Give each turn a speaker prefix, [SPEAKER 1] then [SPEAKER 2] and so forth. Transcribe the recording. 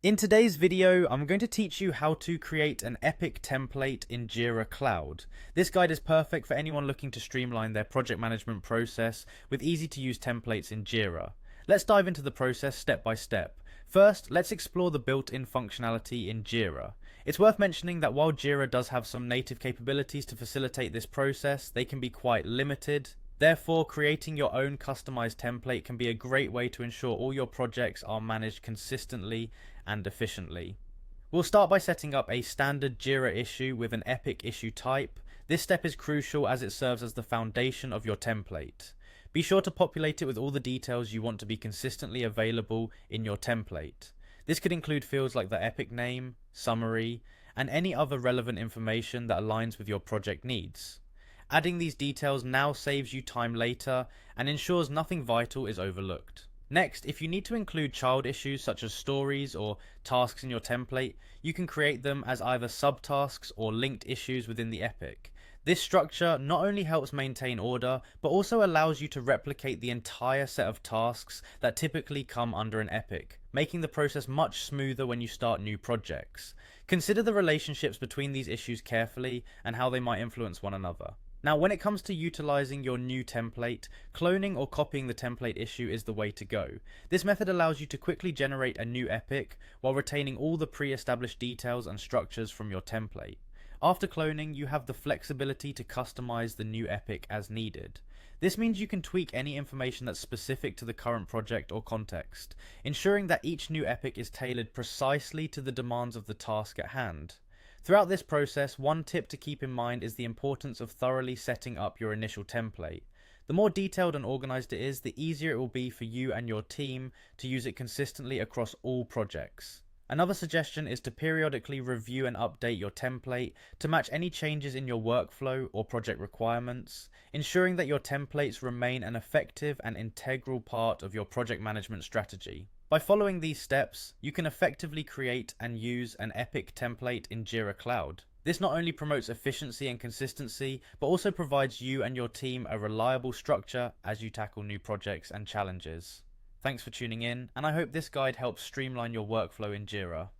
[SPEAKER 1] In today's video, I'm going to teach you how to create an epic template in Jira Cloud. This guide is perfect for anyone looking to streamline their project management process with easy to use templates in Jira. Let's dive into the process step by step. First, let's explore the built-in functionality in Jira. It's worth mentioning that while Jira does have some native capabilities to facilitate this process, they can be quite limited. Therefore, creating your own customized template can be a great way to ensure all your projects are managed consistently and efficiently. We'll start by setting up a standard Jira issue with an epic issue type. This step is crucial as it serves as the foundation of your template. Be sure to populate it with all the details you want to be consistently available in your template. This could include fields like the epic name, summary, and any other relevant information that aligns with your project needs. Adding these details now saves you time later and ensures nothing vital is overlooked. Next, if you need to include child issues such as stories or tasks in your template, you can create them as either subtasks or linked issues within the epic. This structure not only helps maintain order, but also allows you to replicate the entire set of tasks that typically come under an epic, making the process much smoother when you start new projects. Consider the relationships between these issues carefully and how they might influence one another. Now, when it comes to utilizing your new template, cloning or copying the template issue is the way to go. This method allows you to quickly generate a new epic while retaining all the pre-established details and structures from your template. After cloning, you have the flexibility to customize the new epic as needed. This means you can tweak any information that's specific to the current project or context, ensuring that each new epic is tailored precisely to the demands of the task at hand. Throughout this process, one tip to keep in mind is the importance of thoroughly setting up your initial template. The more detailed and organized it is, the easier it will be for you and your team to use it consistently across all projects. Another suggestion is to periodically review and update your template to match any changes in your workflow or project requirements, ensuring that your templates remain an effective and integral part of your project management strategy. By following these steps, you can effectively create and use an epic template in Jira Cloud. This not only promotes efficiency and consistency, but also provides you and your team a reliable structure as you tackle new projects and challenges. Thanks for tuning in, and I hope this guide helps streamline your workflow in Jira.